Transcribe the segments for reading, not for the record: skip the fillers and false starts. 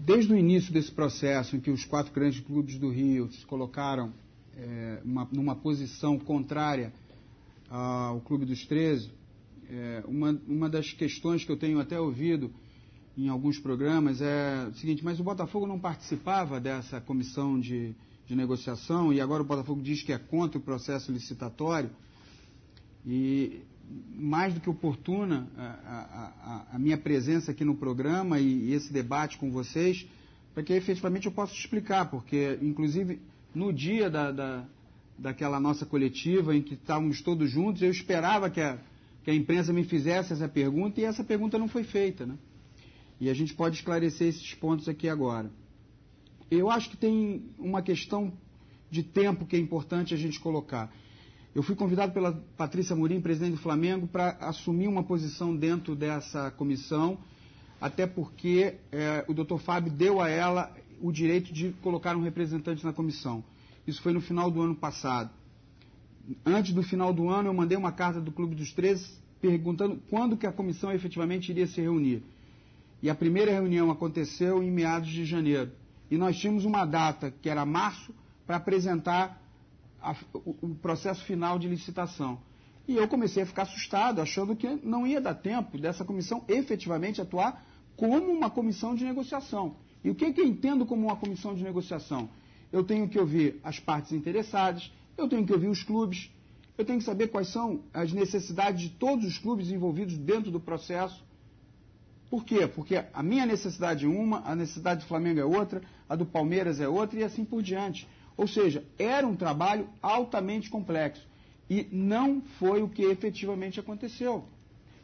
desde o início desse processo, em que os 4 grandes clubes do Rio se colocaram numa posição contrária ao Clube dos 13, uma das questões que eu tenho até ouvido em alguns programas é o seguinte: mas o Botafogo não participava dessa comissão de negociação e agora o Botafogo diz que é contra o processo licitatório. E mais do que oportuna a minha presença aqui no programa e esse debate com vocês, para que efetivamente eu possa explicar, porque inclusive no dia daquela nossa coletiva em que estávamos todos juntos, eu esperava que a imprensa me fizesse essa pergunta e essa pergunta não foi feita, né? E a gente pode esclarecer esses pontos aqui agora. Eu acho que tem uma questão de tempo que é importante a gente colocar. Eu fui convidado pela Patrícia Amorim, presidente do Flamengo, para assumir uma posição dentro dessa comissão, até porque o Dr. Fábio deu a ela o direito de colocar um representante na comissão. Isso foi no final do ano passado. Antes do final do ano, eu mandei uma carta do Clube dos 13 perguntando quando que a comissão efetivamente iria se reunir. E a primeira reunião aconteceu em meados de janeiro. E nós tínhamos uma data, que era março, para apresentar o processo final de licitação. E eu comecei a ficar assustado, achando que não ia dar tempo dessa comissão efetivamente atuar como uma comissão de negociação. E o que eu entendo como uma comissão de negociação? Eu tenho que ouvir as partes interessadas, eu tenho que ouvir os clubes, eu tenho que saber quais são as necessidades de todos os clubes envolvidos dentro do processo. Por quê? Porque a minha necessidade é uma, a necessidade do Flamengo é outra, a do Palmeiras é outra e assim por diante. Ou seja, era um trabalho altamente complexo e não foi o que efetivamente aconteceu.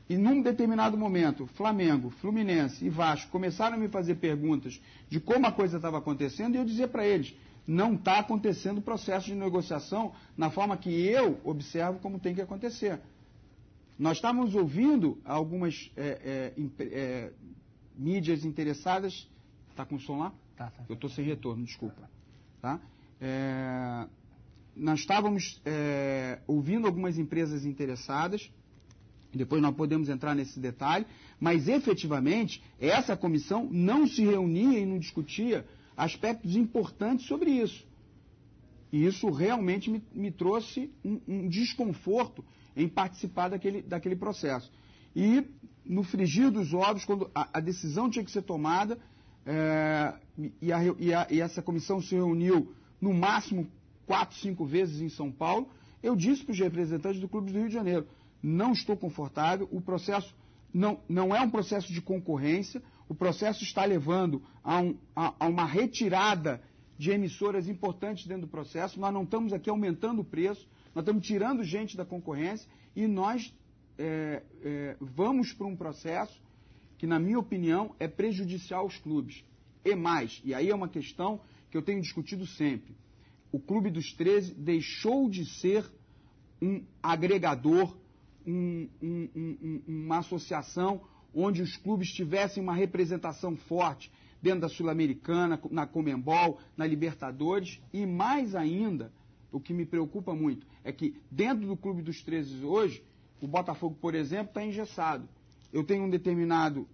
E num determinado momento, Flamengo, Fluminense e Vasco começaram a me fazer perguntas de como a coisa estava acontecendo e eu dizia para eles: não está acontecendo o processo de negociação na forma que eu observo como tem que acontecer. Nós estávamos ouvindo algumas mídias interessadas. Está com o som lá? Tá. Eu estou sem retorno, desculpa. Tá? Nós estávamos ouvindo algumas empresas interessadas, depois nós podemos entrar nesse detalhe, mas efetivamente essa comissão não se reunia e não discutia aspectos importantes sobre isso. E isso realmente me trouxe um desconforto em participar daquele processo. E no frigir dos ovos, quando a decisão tinha que ser tomada, e essa comissão se reuniu no máximo 4, 5 vezes em São Paulo, eu disse para os representantes do Clube do Rio de Janeiro: não estou confortável, o processo não é um processo de concorrência, o processo está levando a uma retirada de emissoras importantes dentro do processo, nós não estamos aqui aumentando o preço, nós estamos tirando gente da concorrência e nós vamos para um processo que, na minha opinião, é prejudicial aos clubes. E mais, e aí é uma questão que eu tenho discutido sempre, o Clube dos 13 deixou de ser um agregador, uma associação onde os clubes tivessem uma representação forte dentro da Sul-Americana, na Conmebol, na Libertadores, e mais ainda, o que me preocupa muito, é que dentro do Clube dos 13 hoje, o Botafogo, por exemplo, está engessado. Eu tenho um determinado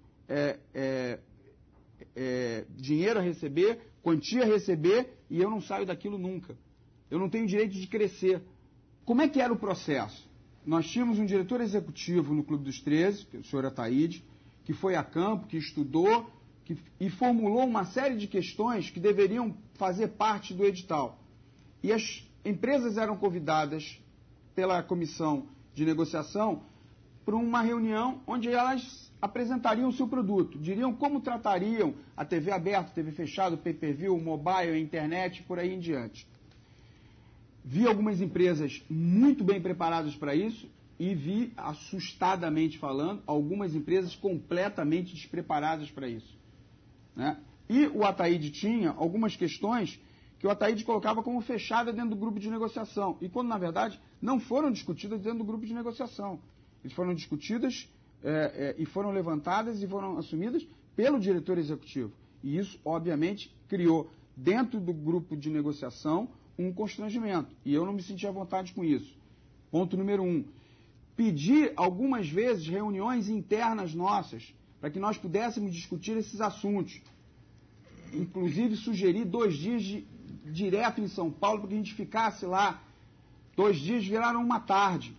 dinheiro a receber, quantia a receber, e eu não saio daquilo nunca. Eu não tenho direito de crescer. Como é que era o processo? Nós tínhamos um diretor executivo no Clube dos 13, que é o senhor Ataíde, que foi a campo, que estudou e formulou uma série de questões que deveriam fazer parte do edital. E as empresas eram convidadas pela comissão de negociação para uma reunião onde elas apresentariam o seu produto, diriam como tratariam a TV aberta, TV fechada, o pay-per-view, o mobile, a internet, por aí em diante. Vi algumas empresas muito bem preparadas para isso e vi, assustadamente falando, algumas empresas completamente despreparadas para isso. Né? E o Ataíde tinha algumas questões que o Ataíde colocava como fechada dentro do grupo de negociação, e quando, na verdade, não foram discutidas dentro do grupo de negociação. Eles foram discutidas e foram levantadas e foram assumidas pelo diretor executivo. E isso, obviamente, criou dentro do grupo de negociação um constrangimento. E eu não me senti à vontade com isso. Ponto número 1. Pedir algumas vezes reuniões internas nossas para que nós pudéssemos discutir esses assuntos. inclusive, sugeri 2 dias direto em São Paulo, para que a gente ficasse lá. 2 dias viraram uma tarde,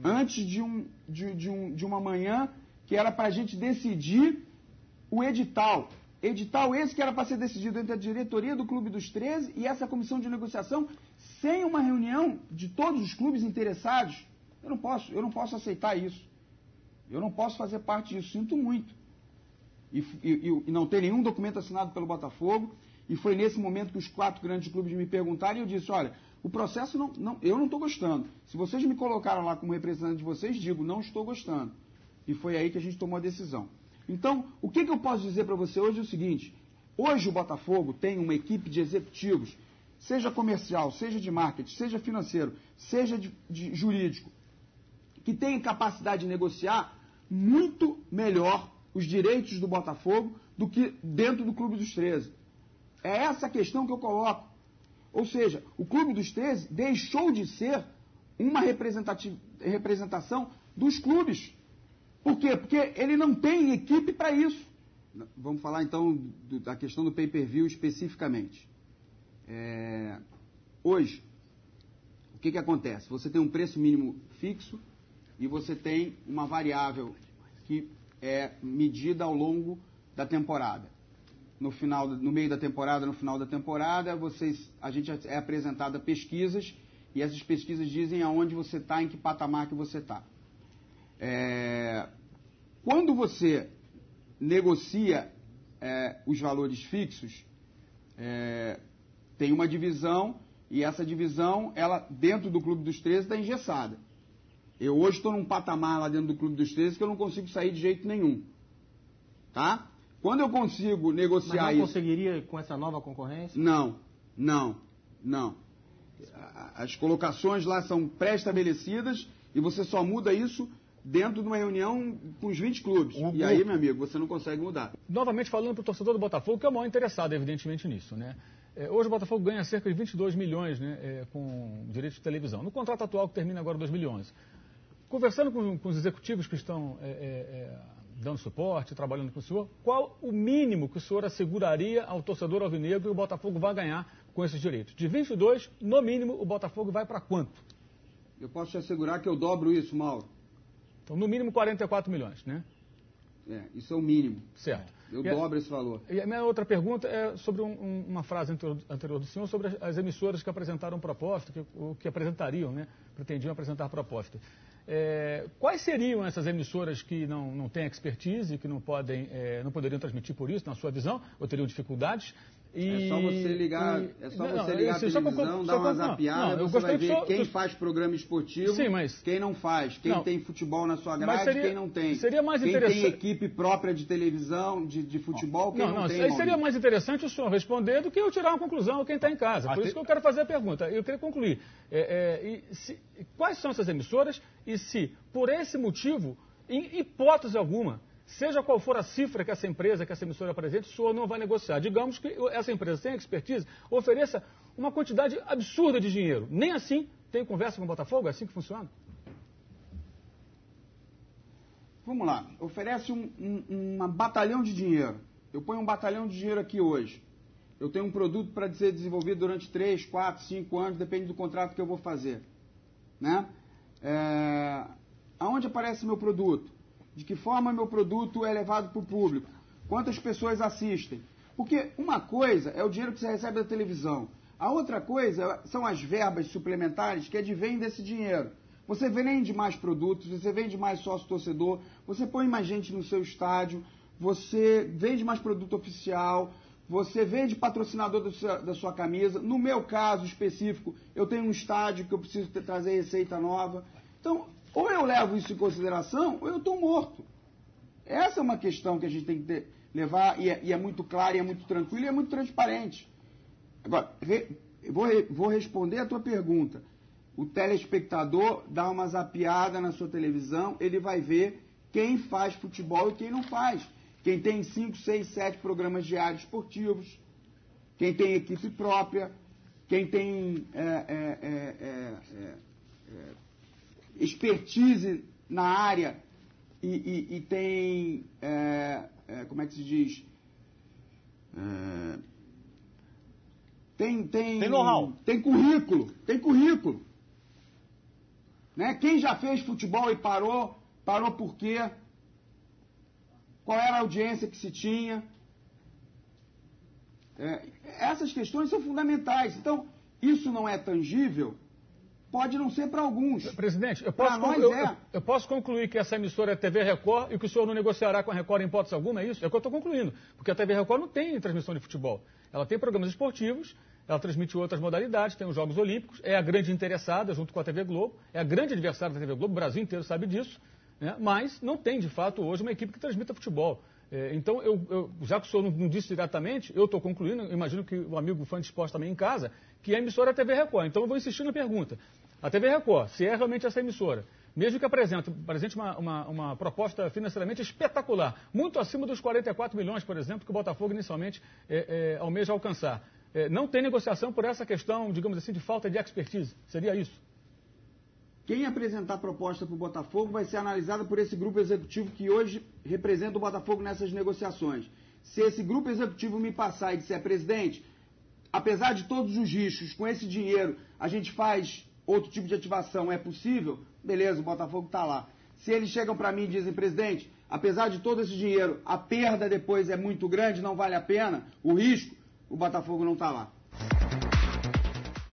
antes de uma manhã, que era para a gente decidir o edital. Edital esse que era para ser decidido entre a diretoria do Clube dos 13 e essa comissão de negociação, sem uma reunião de todos os clubes interessados. Eu não posso aceitar isso. Eu não posso fazer parte disso, sinto muito. E não tem nenhum documento assinado pelo Botafogo, e foi nesse momento que os 4 grandes clubes me perguntaram, e eu disse, olha, o processo eu não estou gostando. Se vocês me colocaram lá como representante de vocês, digo, não estou gostando. E foi aí que a gente tomou a decisão. Então, o que eu posso dizer para você hoje é o seguinte, hoje o Botafogo tem uma equipe de executivos, seja comercial, seja de marketing, seja financeiro, seja de jurídico, que tem capacidade de negociar muito melhor os direitos do Botafogo do que dentro do Clube dos 13. É essa a questão que eu coloco. Ou seja, o Clube dos 13 deixou de ser uma representação dos clubes. Por quê? Porque ele não tem equipe para isso. Vamos falar então da questão do pay-per-view especificamente. Hoje, o que acontece? Você tem um preço mínimo fixo e você tem uma variável que é medida ao longo da temporada. No meio da temporada, no final da temporada, a gente é apresentada pesquisas e essas pesquisas dizem aonde você está, em que patamar que você está. Quando você negocia os valores fixos, tem uma divisão e essa divisão, ela dentro do Clube dos 13 está engessada. Eu hoje estou num patamar lá dentro do Clube dos 13 que eu não consigo sair de jeito nenhum. Tá? Quando eu consigo negociar Mas não conseguiria com essa nova concorrência? Não. As colocações lá são pré-estabelecidas e você só muda isso dentro de uma reunião com os 20 clubes. E aí, meu amigo, você não consegue mudar. Novamente falando para o torcedor do Botafogo, que é o maior interessado, evidentemente, nisso, né? Hoje o Botafogo ganha cerca de 22 milhões, né, com direitos de televisão. No contrato atual que termina agora em 2011. Conversando com os executivos que estão dando suporte, trabalhando com o senhor, qual o mínimo que o senhor asseguraria ao torcedor alvinegro e o Botafogo vai ganhar com esses direitos? De 22, no mínimo, o Botafogo vai para quanto? Eu posso te assegurar que eu dobro isso, Mauro. Então, no mínimo, 44 milhões, né? Isso é o mínimo. Certo. Eu dobro esse valor. E a minha outra pergunta é sobre uma frase anterior do senhor, sobre as emissoras que apresentaram proposta, que apresentariam, né? Pretendiam apresentar proposta. Quais seriam essas emissoras que não têm expertise, que não poderiam transmitir por isso, na sua visão, ou teriam dificuldades? É só você ligar a televisão, dar uma zapiada, você vai ver quem faz programa esportivo, quem não faz, quem tem futebol na sua grade, quem não tem. Seria mais quem tem equipe própria de televisão, de futebol, quem não tem. Seria mais interessante o senhor responder do que eu tirar uma conclusão a quem está em casa. Por isso que eu quero fazer a pergunta. Eu queria concluir. Quais são essas emissoras e se, por esse motivo, em hipótese alguma, seja qual for a cifra que essa empresa, que essa emissora apresente, o senhor não vai negociar. Digamos que essa empresa sem expertise ofereça uma quantidade absurda de dinheiro. Nem assim tem conversa com o Botafogo? É assim que funciona? Vamos lá. Oferece um batalhão de dinheiro. Eu ponho um batalhão de dinheiro aqui hoje. Eu tenho um produto para ser desenvolvido durante 3, 4, 5 anos, depende do contrato que eu vou fazer. Né? Aonde aparece meu produto? De que forma meu produto é levado para o público? Quantas pessoas assistem? Porque uma coisa é o dinheiro que você recebe da televisão. A outra coisa são as verbas suplementares que advêm desse dinheiro. Você vende mais produtos, você vende mais sócio-torcedor, você põe mais gente no seu estádio, você vende mais produto oficial, você vende patrocinador da sua camisa. No meu caso específico, eu tenho um estádio que eu preciso trazer receita nova. Então, ou eu levo isso em consideração, ou eu estou morto. Essa é uma questão que a gente tem que levar, e é muito clara, e é muito tranquila, e é muito transparente. Agora, vou responder a tua pergunta. O telespectador dá uma zapiada na sua televisão, ele vai ver quem faz futebol e quem não faz. Quem tem 5, 6, 7 programas diários esportivos, quem tem equipe própria, quem tem expertise na área e tem, como é que se diz, Tem know-how. Tem currículo. Né? Quem já fez futebol e parou por quê? Qual era a audiência que se tinha? Essas questões são fundamentais. Então, isso não é tangível, pode não ser para alguns. Presidente, eu posso concluir que essa emissora é a TV Record e que o senhor não negociará com a Record em hipótese alguma, é isso? É o que eu estou concluindo. Porque a TV Record não tem transmissão de futebol. Ela tem programas esportivos, ela transmite outras modalidades, tem os Jogos Olímpicos, é a grande interessada junto com a TV Globo, é a grande adversária da TV Globo, o Brasil inteiro sabe disso, né? Mas não tem, de fato, hoje uma equipe que transmita futebol. Então, já que o senhor não disse diretamente, eu estou concluindo, imagino que o amigo fã de esporte também em casa, que a emissora é a TV Record. Então, eu vou insistir na pergunta. A TV Record, se é realmente essa emissora, mesmo que apresente uma proposta financeiramente espetacular, muito acima dos 44 milhões, por exemplo, que o Botafogo inicialmente almeja alcançar, não tem negociação por essa questão, digamos assim, de falta de expertise. Seria isso? Quem apresentar proposta para o Botafogo vai ser analisada por esse grupo executivo que hoje representa o Botafogo nessas negociações. Se esse grupo executivo me passar e disser, presidente, apesar de todos os riscos, com esse dinheiro a gente faz outro tipo de ativação, é possível? Beleza, o Botafogo está lá. Se eles chegam para mim e dizem, presidente, apesar de todo esse dinheiro, a perda depois é muito grande, não vale a pena, o risco, o Botafogo não está lá.